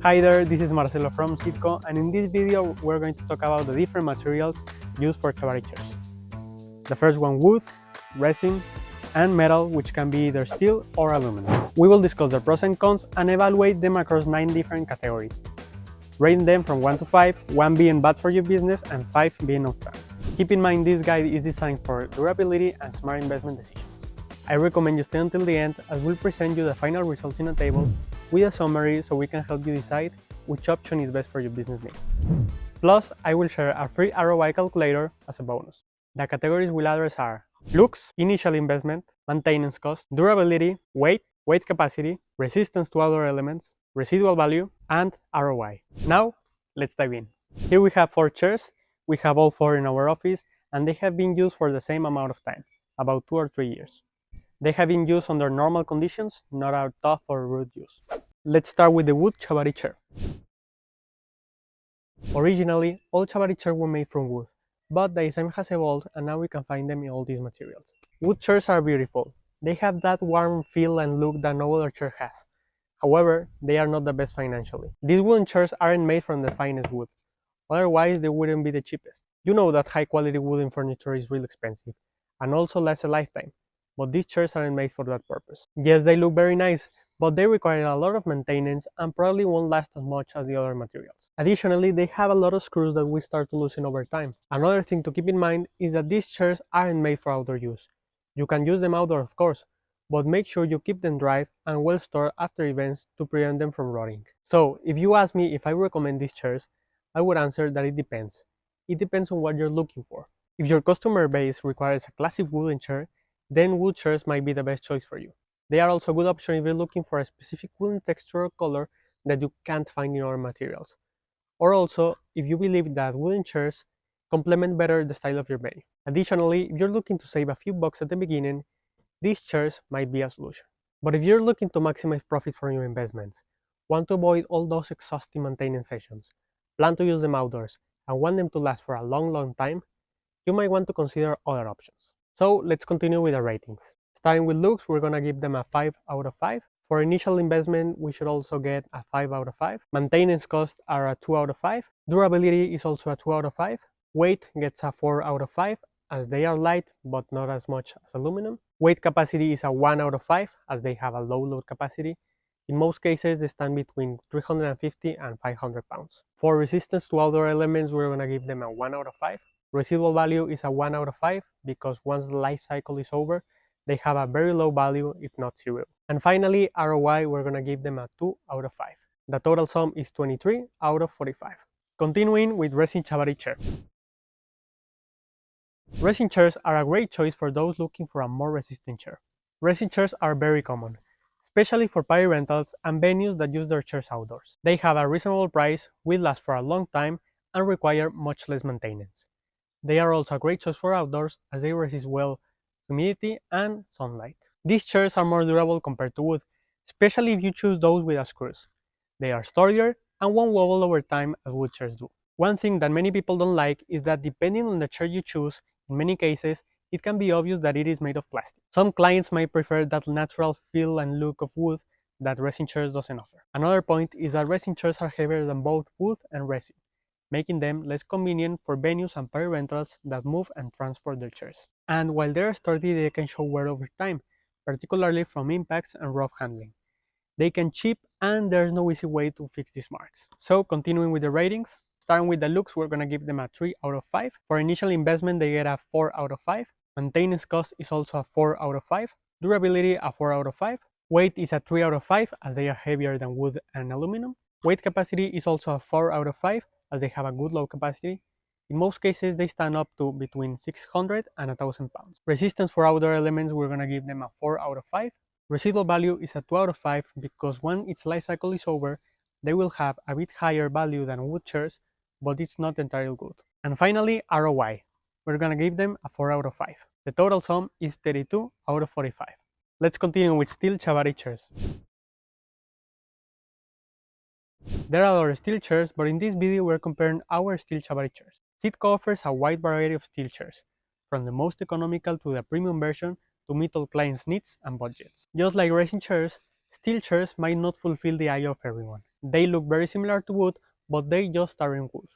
Hi there, this is Marcelo from Citco, and in this video we're going to talk about the different materials used for Chiavari chairs. The first one, wood, resin, and metal, which can be either steel or aluminum. We will discuss the pros and cons and evaluate them across 9 different categories, rating them from 1 to 5, 1 being bad for your business and 5 being unfair. Keep in mind this guide is designed for durability and smart investment decisions. I recommend you stay until the end, as we'll present you the final results in a table with a summary so we can help you decide which option is best for your business needs. Plus, I will share a free ROI calculator as a bonus. The categories we'll address are looks, initial investment, maintenance cost, durability, weight capacity, resistance to other elements, residual value, and ROI. Now, let's dive in. Here we have 4 chairs. We have all 4 in our office, and they have been used for the same amount of time, about 2 or 3 years. They have been used under normal conditions, not a tough or rude use. Let's start with the wood Chiavari chair. Originally, all Chiavari chairs were made from wood, but the design has evolved and now we can find them in all these materials. Wood chairs are beautiful. They have that warm feel and look that no other chair has. However, they are not the best financially. These wooden chairs aren't made from the finest wood, otherwise they wouldn't be the cheapest. You know that high quality wooden furniture is really expensive and also lasts a lifetime, but these chairs aren't made for that purpose. Yes, they look very nice, but they require a lot of maintenance and probably won't last as much as the other materials. Additionally, they have a lot of screws that we start losing over time. Another thing to keep in mind is that these chairs aren't made for outdoor use. You can use them outdoor, of course, but make sure you keep them dry and well stored after events to prevent them from rotting. So, if you ask me if I recommend these chairs, I would answer that it depends. It depends on what you're looking for. If your customer base requires a classic wooden chair, then wood chairs might be the best choice for you. They are also a good option if you're looking for a specific wooden texture or color that you can't find in other materials. Or also, if you believe that wooden chairs complement better the style of your venue. Additionally, if you're looking to save a few bucks at the beginning, these chairs might be a solution. But if you're looking to maximize profit from your investments, want to avoid all those exhausting maintenance sessions, plan to use them outdoors, and want them to last for a long time, you might want to consider other options. So let's continue with the ratings. Starting with looks, we're gonna give them a 5 out of 5. For initial investment, we should also get a 5 out of 5. Maintenance costs are a 2 out of 5. Durability is also a 2 out of 5. Weight gets a 4 out of 5, as they are light but not as much as aluminum. Weight capacity is a 1 out of 5, as they have a low load capacity. In most cases, they stand between 350 and 500 pounds. For resistance to outdoor elements, we're gonna give them a 1 out of 5. Residual value is a 1 out of 5 because once the life cycle is over, they have a very low value, if not 0. And finally, ROI, we're gonna give them a 2 out of 5. The total sum is 23 out of 45. Continuing with resin Chiavari chair. Resin chairs are a great choice for those looking for a more resistant chair. Resin chairs are very common, especially for party rentals and venues that use their chairs outdoors. They have a reasonable price, will last for a long time, and require much less maintenance. They are also a great choice for outdoors as they resist well humidity and sunlight. These chairs are more durable compared to wood, especially if you choose those with screws. They are sturdier and won't wobble over time as wood chairs do. One thing that many people don't like is that depending on the chair you choose, in many cases, it can be obvious that it is made of plastic. Some clients might prefer that natural feel and look of wood that resin chairs doesn't offer. Another point is that resin chairs are heavier than both wood and resin, making them less convenient for venues and party rentals that move and transport their chairs. And while they are sturdy, they can show wear over time, particularly from impacts and rough handling. They can chip, and there's no easy way to fix these marks. So continuing with the ratings, starting with the looks, we're gonna give them a 3 out of 5. For initial investment, they get a 4 out of 5. Maintenance cost is also a 4 out of 5. Durability, a 4 out of 5. Weight is a 3 out of 5, as they are heavier than wood and aluminum. Weight capacity is also a 4 out of 5, as they have a good load capacity. In most cases, they stand up to between 600 and 1,000 pounds. Resistance for outdoor elements, we're gonna give them a 4 out of 5. Residual value is a 2 out of 5 because when its life cycle is over, they will have a bit higher value than wood chairs, but it's not entirely good. And finally, ROI. We're gonna give them a 4 out of 5. The total sum is 32 out of 45. Let's continue with steel Chiavari chairs. There are other steel chairs, but in this video we're comparing our steel Chiavari chairs. Citco offers a wide variety of steel chairs, from the most economical to the premium version to meet all clients' needs and budgets. Just like resin chairs, Steel chairs might not fulfill the eye of everyone. They look very similar to wood, but they just aren't wood.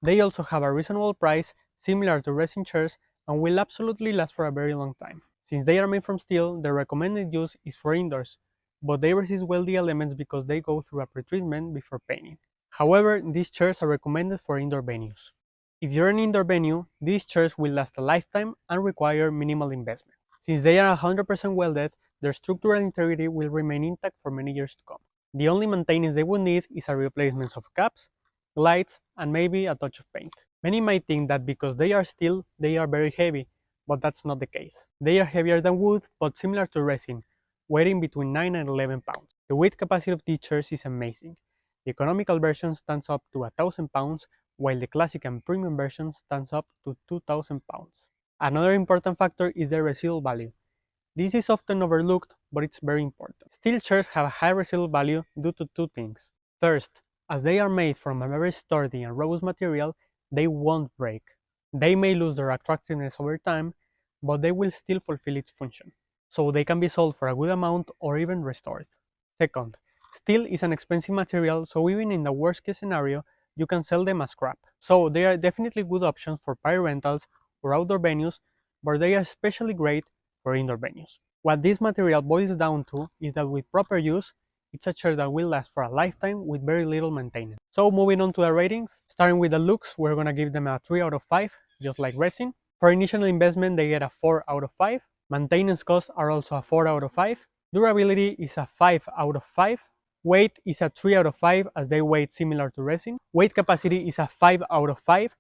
They also have a reasonable price, similar to resin chairs, and will absolutely last for a very long time. Since they are made from steel, the recommended use is for indoors, but they resist well the elements because they go through a pretreatment before painting. However, these chairs are recommended for indoor venues. If you're an indoor venue, these chairs will last a lifetime and require minimal investment. Since they are 100% welded, their structural integrity will remain intact for many years to come. The only maintenance they will need is a replacement of caps, lights, and maybe a touch of paint. Many might think that because they are steel, they are very heavy, but that's not the case. They are heavier than wood, but similar to resin, weighing between 9 and 11 pounds. The weight capacity of these chairs is amazing. The economical version stands up to 1,000 pounds, while the classic and premium version stands up to 2,000 pounds. Another important factor is their residual value. This is often overlooked, but it's very important. Steel chairs have a high residual value due to two things. First, as they are made from a very sturdy and robust material, they won't break. They may lose their attractiveness over time, but they will still fulfill its function. So they can be sold for a good amount or even restored. Second, steel is an expensive material, so even in the worst case scenario, you can sell them as scrap. So they are definitely good options for pirate rentals or outdoor venues, but they are especially great for indoor venues. What this material boils down to is that with proper use, it's a chair that will last for a lifetime with very little maintenance. So moving on to the ratings, starting with the looks, we're gonna give them a 3 out of 5, just like resin. For initial investment, they get a 4 out of 5. Maintenance costs are also a 4 out of 5. Durability is a 5 out of 5. Weight is a 3 out of 5 as they weigh similar to resin. Weight capacity is a 5 out of 5.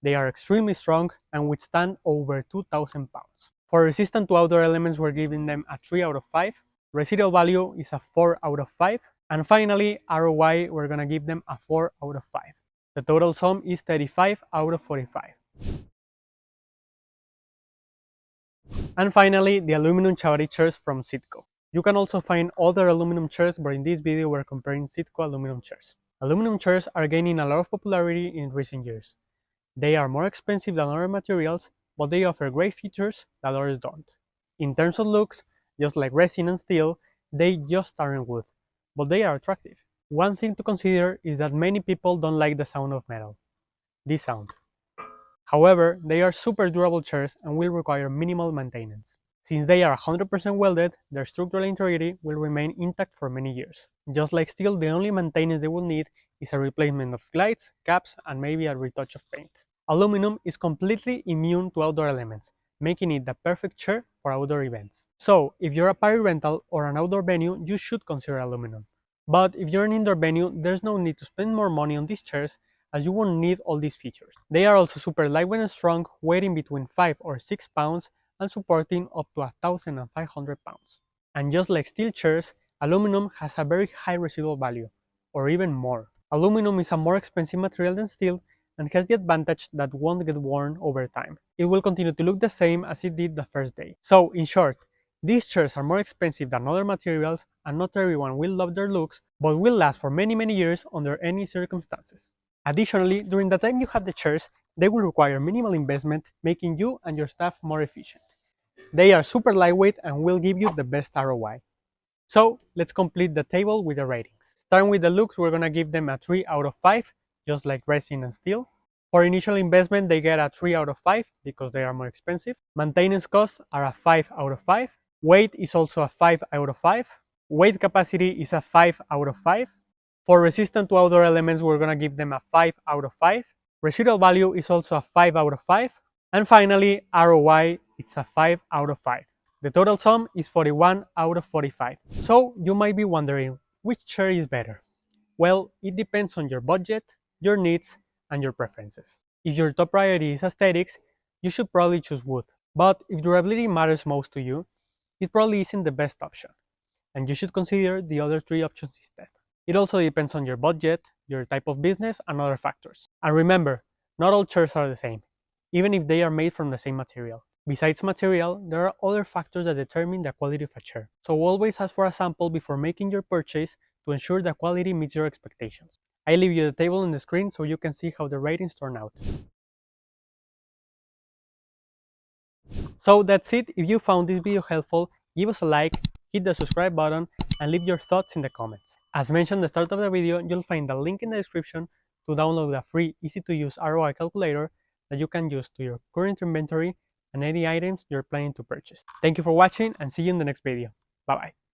They are extremely strong and withstand over 2,000 pounds. For resistant to outdoor elements, we're giving them a 3 out of 5. Residual value is a 4 out of 5. And finally, ROI, we're gonna give them a 4 out of 5. The total sum is 35 out of 45. And finally, the aluminum Chiavari chairs from Citco. You can also find other aluminum chairs, but in this video we're comparing Citco aluminum chairs. Aluminum chairs are gaining a lot of popularity in recent years. They are more expensive than other materials, but they offer great features that others don't. In terms of looks, just like resin and steel, they just aren't wood, but they are attractive. One thing to consider is that many people don't like the sound of metal. This sound. However, they are super durable chairs and will require minimal maintenance. Since they are 100% welded, their structural integrity will remain intact for many years. Just like steel, the only maintenance they will need is a replacement of lights, caps, and maybe a retouch of paint. Aluminum is completely immune to outdoor elements, making it the perfect chair for outdoor events. So, if you're a pirate rental or an outdoor venue, you should consider aluminum. But if you're an indoor venue, there's no need to spend more money on these chairs as you won't need all these features. They are also super lightweight and strong, weighing between 5 or 6 pounds and supporting up to 1,500 pounds. And just like steel chairs, aluminum has a very high residual value, or even more. Aluminum is a more expensive material than steel and has the advantage that won't get worn over time. It will continue to look the same as it did the first day. So, in short, these chairs are more expensive than other materials and not everyone will love their looks, but will last for many years under any circumstances. Additionally, during the time you have the chairs, they will require minimal investment, making you and your staff more efficient. They are super lightweight and will give you the best ROI. So, let's complete the table with the ratings. Starting with the looks, we're gonna give them a 3 out of 5, just like resin and steel. For initial investment, they get a 3 out of 5 because they are more expensive. Maintenance costs are a 5 out of 5. Weight is also a 5 out of 5. Weight capacity is a 5 out of 5. For resistant to outdoor elements, we're gonna give them a 5 out of 5. Residual value is also a 5 out of 5. And finally, ROI, it's a 5 out of 5. The total sum is 41 out of 45. So you might be wondering, which chair is better? Well, it depends on your budget, your needs, and your preferences. If your top priority is aesthetics, you should probably choose wood. But if durability matters most to you, it probably isn't the best option, and you should consider the other 3 options instead. It also depends on your budget, your type of business, and other factors. And remember, not all chairs are the same, even if they are made from the same material. Besides material, there are other factors that determine the quality of a chair. So always ask for a sample before making your purchase to ensure the quality meets your expectations. I leave you the table on the screen so you can see how the ratings turn out. So that's it. If you found this video helpful, give us a like, hit the subscribe button, and leave your thoughts in the comments. As mentioned at the start of the video, you'll find the link in the description to download a free, easy-to-use ROI calculator that you can use to your current inventory and any items you're planning to purchase. Thank you for watching and see you in the next video. Bye bye.